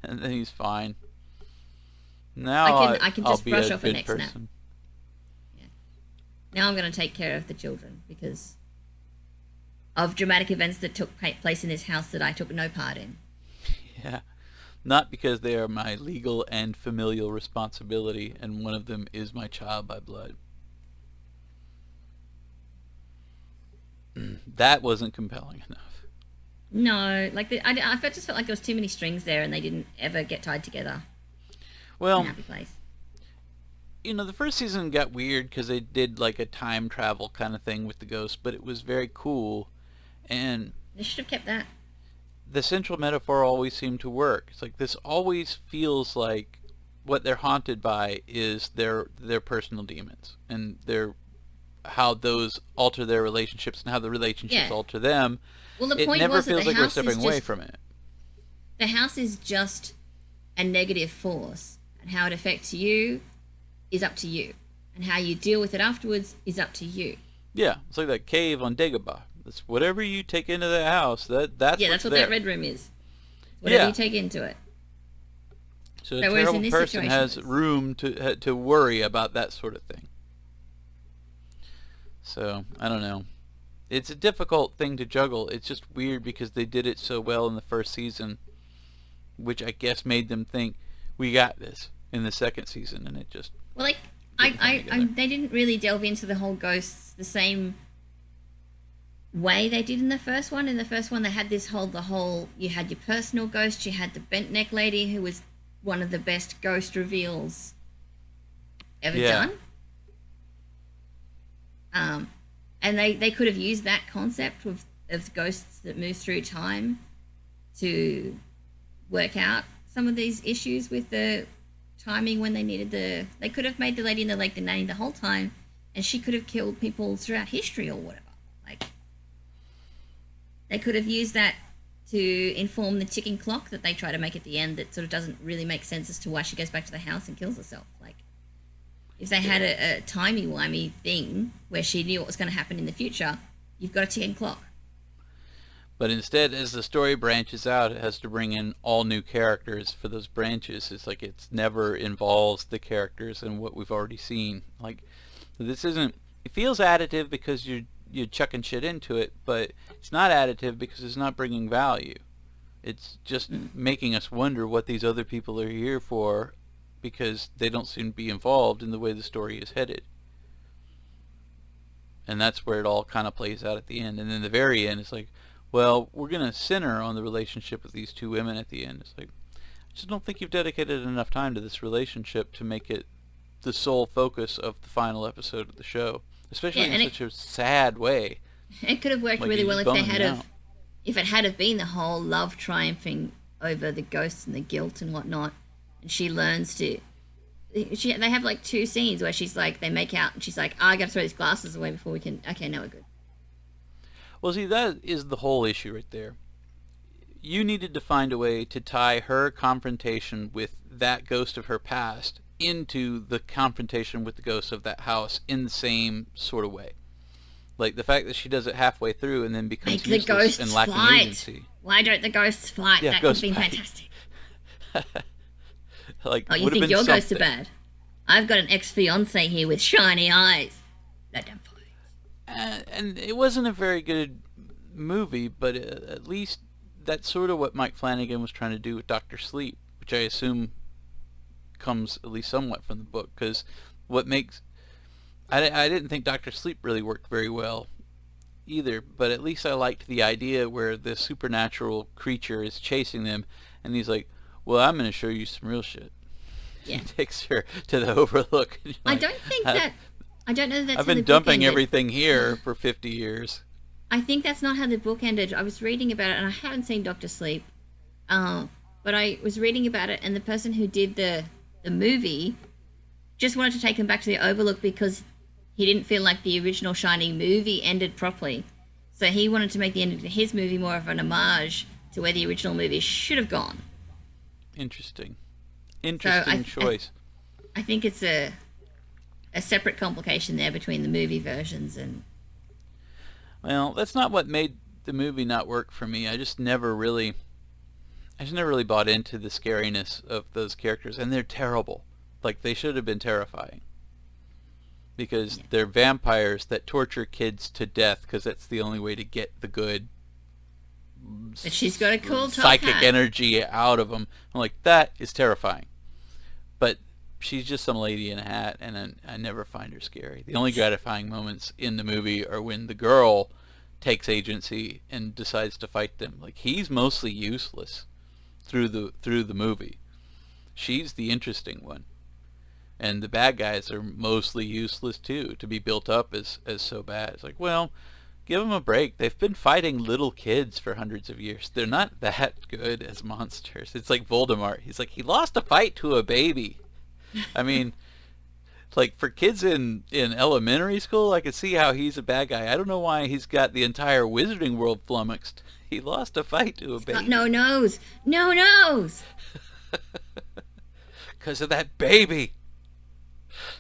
and then he's fine. Now I can I'll just be brush a off a good neck snap. person. Now I'm going to take care of the children because of dramatic events that took place in this house that I took no part in. Yeah. Not because they are my legal and familial responsibility, and one of them is my child by blood. That wasn't compelling enough. No, like I just felt like there was too many strings there, and they didn't ever get tied together in Well, a happy place. the first season got weird because they did like a time travel kind of thing with the ghosts, but it was very cool, and They should have kept that. the central metaphor always seemed to work. It's like this always feels like what they're haunted by is their personal demons, and how those alter their relationships and how the relationships Yeah. alter them. Well, the It point never was that feels the like we're house stepping is away just from it. the house is just a negative force, and how it affects you is up to you, and how you deal with it afterwards is up to you. Yeah, it's like that cave on Dagobah. It's whatever you take into that house, that's Yeah, what's that's what there. that red room is. Whatever Yeah. you take into it. So a So whereas in terrible this person situation has it's- room to worry about that sort of thing. So I don't know. It's a difficult thing to juggle. It's just weird because they did it so well in the first season, which I guess made them think we got this in the second season, and it just Well, like didn't come together. they didn't really delve into the whole ghosts the same way they did in the first one. In the first one, they had the whole you had your personal ghost, you had the bent neck lady who was one of the best ghost reveals ever Yeah. done. And they could have used that concept of ghosts that move through time to work out some of these issues with the timing when they needed they could have made the lady in the lake the nanny the whole time, and she could have killed people throughout history or whatever. Like, they could have used that to inform the ticking clock that they try to make at the end that sort of doesn't really make sense as to why she goes back to the house and kills herself. Like, if they had a timey-wimey thing where she knew what was going to happen in the future, you've got a ticking clock. But instead, as the story branches out, it has to bring in all new characters for those branches. It's like it's never involves the characters and what we've already seen. Like, this isn't... It feels additive because you're chucking shit into it, but it's not additive because it's not bringing value. It's just making us wonder what these other people are here for, because they don't seem to be involved in the way the story is headed. And that's where it all kind of plays out at the end. And then the very end, it's like, well, we're going to center on the relationship of these two women at the end. It's like, I just don't think you've dedicated enough time to this relationship to make it the sole focus of the final episode of the show, especially in such a sad way. It could have worked Like, really you well just if they bummed had me have, out. if it had have been the whole love triumphing over the ghosts and the guilt and whatnot, and she learns to. They have like two scenes where she's like, they make out and she's like, I gotta throw these glasses away before we can. Okay, now we're good. Well, see, that is the whole issue right there. You needed to find a way to tie her confrontation with that ghost of her past into the confrontation with the ghost of that house in the same sort of way. Like the fact that she does it halfway through and then becomes Make the useless ghosts and lacking fight. agency. Why don't the ghosts fight? Yeah, That would ghost have been fight. fantastic. Like, Oh, you would have think been your ghosts are something. bad? I've got an ex-fiance here with shiny eyes. Let them fight. And it wasn't a very good movie, but at least that's sort of what Mike Flanagan was trying to do with Dr. Sleep, which I assume comes at least somewhat from the book, because what makes... I didn't think Dr. Sleep really worked very well either, but at least I liked the idea where the supernatural creature is chasing them, and he's like, well, I'm going to show you some real shit. Yeah. He takes her to the Overlook. And you're I like, don't think that. I don't know that that's I've how been the book dumping ended. everything here for 50 years. I think that's not how the book ended. I was reading about it, and I haven't seen Doctor Sleep, but I was reading about it, and the person who did the movie just wanted to take them back to the Overlook because he didn't feel like the original Shining movie ended properly. So he wanted to make the ending to his movie more of an homage to where the original movie should have gone. Interesting. Interesting choice. I think it's a separate complication there between the movie versions and... Well, that's not what made the movie not work for me. I just never really bought into the scariness of those characters, and they're terrible. Like, they should have been terrifying. Because they're vampires that torture kids to death because that's the only way to get the good But she's got a cool top psychic hat. energy out of them. I'm like, that is terrifying. But she's just some lady in a hat, and I never find her scary. The only gratifying moments in the movie are when the girl takes agency and decides to fight them. Like, he's mostly useless through the movie. She's the interesting one. And the bad guys are mostly useless too, to be built up as so bad. It's like, well, give them a break. They've been fighting little kids for hundreds of years. They're not that good as monsters. It's like Voldemort. He's like, he lost a fight to a baby. I mean, like, for kids in elementary school, I could see how he's a bad guy. I don't know why he's got the entire wizarding world flummoxed. He lost a fight to a baby. Got no nose. No nose. Because of that baby.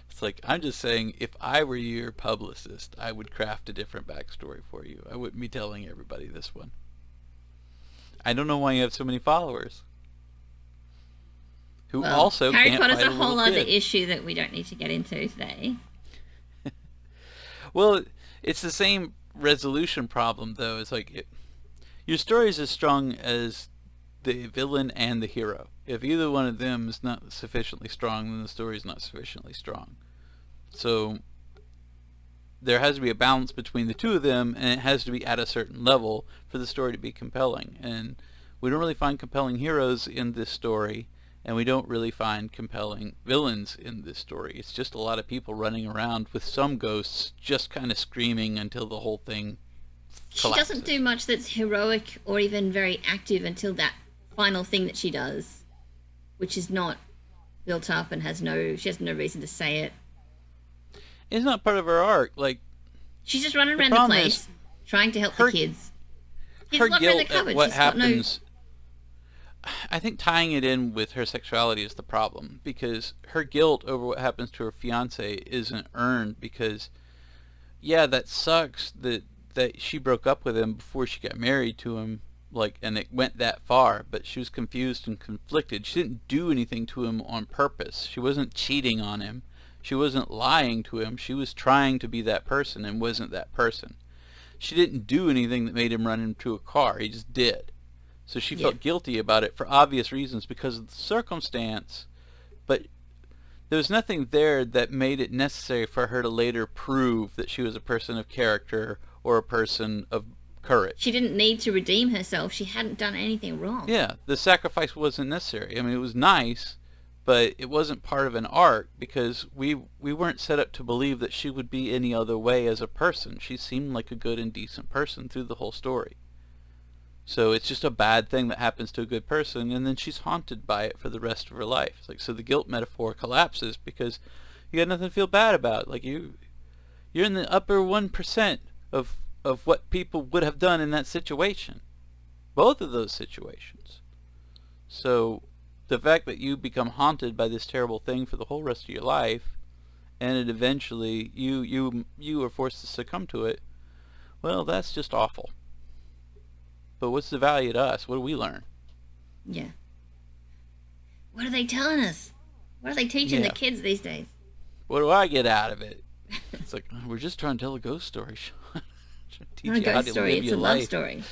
It's like, I'm just saying, if I were your publicist, I would craft a different backstory for you. I wouldn't be telling everybody this one. I don't know why you have so many followers. who Well, also Harry can't Potter's fight a whole little other kid. issue that we don't need to get into today. Well, it's the same resolution problem, though. It's like your story is as strong as the villain and the hero. If either one of them is not sufficiently strong, then the story is not sufficiently strong. So there has to be a balance between the two of them, and it has to be at a certain level for the story to be compelling. And we don't really find compelling heroes in this story, and we don't really find compelling villains in this story. It's just a lot of people running around with some ghosts just kind of screaming until the whole thing collapses. She doesn't do much that's heroic or even very active until that final thing that she does, which is not built up and she has no reason to say it. It's not part of her arc. Like, she's just running around the problem place is trying to help the kids. Kids her locked her in the guilt at cupboard. what She's got happens. I think tying it in with her sexuality is the problem, because her guilt over what happens to her fiance isn't earned, because yeah, that sucks that she broke up with him before she got married to him, like, and it went that far, but she was confused and conflicted. She didn't do anything to him on purpose. She wasn't cheating on him. She wasn't lying to him. She was trying to be that person and wasn't that person. She didn't do anything that made him run into a car. He just did. So she felt guilty about it for obvious reasons because of the circumstance, but there was nothing there that made it necessary for her to later prove that she was a person of character or a person of courage. She didn't need to redeem herself. She hadn't done anything wrong. Yeah, the sacrifice wasn't necessary. I mean, it was nice, but it wasn't part of an arc because we weren't set up to believe that she would be any other way as a person. She seemed like a good and decent person through the whole story. So it's just a bad thing that happens to a good person, and then she's haunted by it for the rest of her life. It's like, so the guilt metaphor collapses because you got nothing to feel bad about. Like, you're in the upper 1% of what people would have done in that situation. Both of those situations. So the fact that you become haunted by this terrible thing for the whole rest of your life, and it eventually you are forced to succumb to it, well, that's just awful. But what's the value to us? What do we learn? Yeah. What are they telling us? What are they teaching the kids these days? What do I get out of it? It's like, we're just trying to tell a ghost story, Sean. Teach Not a you how ghost to story, live it's your a love life. story.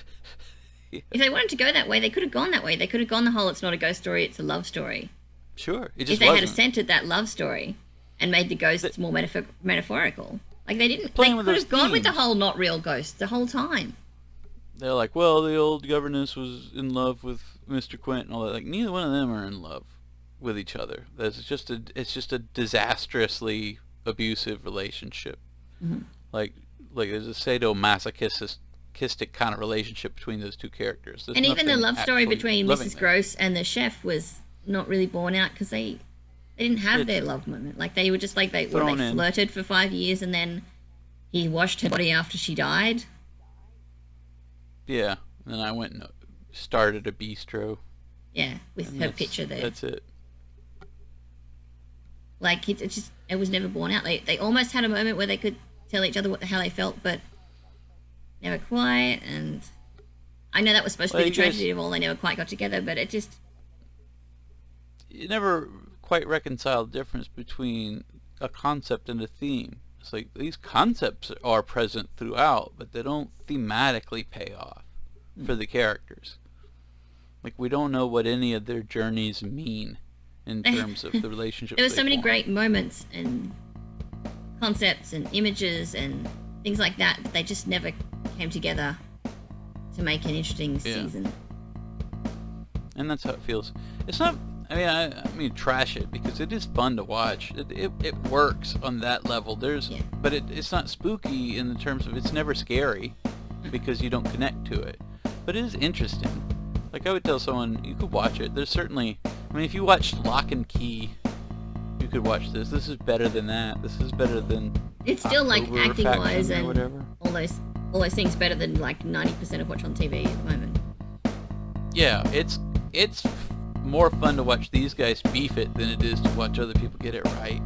Yeah. If they wanted to go that way, they could have gone that way. They could have gone the whole it's not a ghost story, it's a love story. Sure, it just if they wasn't. had centered that love story and made the ghosts more metaphorical. Like, they didn't. Playing They with could those have gone with the themes. whole not real ghosts the whole time. They're like, well, the old governess was in love with Mr. Quint and all that. Like, neither one of them are in love with each other. It's just a disastrously abusive relationship. Mm-hmm. Like there's a sadomasochistic kind of relationship between those two characters. There's And even the nothing love story actually between loving Mrs. there. Gross and the chef was not really borne out because they didn't have their love moment. Like, they were just like they Thrown in. flirted for 5 years and then he washed her body after she died. Yeah, and then I went and started a bistro. Yeah, with and her picture there. That's it. Like, it was never borne out. They almost had a moment where they could tell each other how they felt, but never quite. And I know that was supposed to be the tragedy of all. They never quite got together, but it just... You never quite reconcile the difference between a concept and a theme. It's like, these concepts are present throughout, but they don't thematically pay off for the characters. Like, we don't know what any of their journeys mean in terms of the relationships. There were so many form. great moments and concepts and images and things like that. They just never came together to make an interesting season. And that's how it feels. It's not... I mean, trash it because it is fun to watch. It works on that level. But it's not spooky in the terms of it's never scary because you don't connect to it. But it is interesting. Like, I would tell someone, you could watch it. There's certainly... I mean, if you watch Lock and Key, you could watch this. This is better than that. This is better than... It's still, like, October acting-wise Faction or and whatever. all those things better than, like, 90% of what's on TV at the moment. Yeah, it's more fun to watch these guys beef it than it is to watch other people get it right.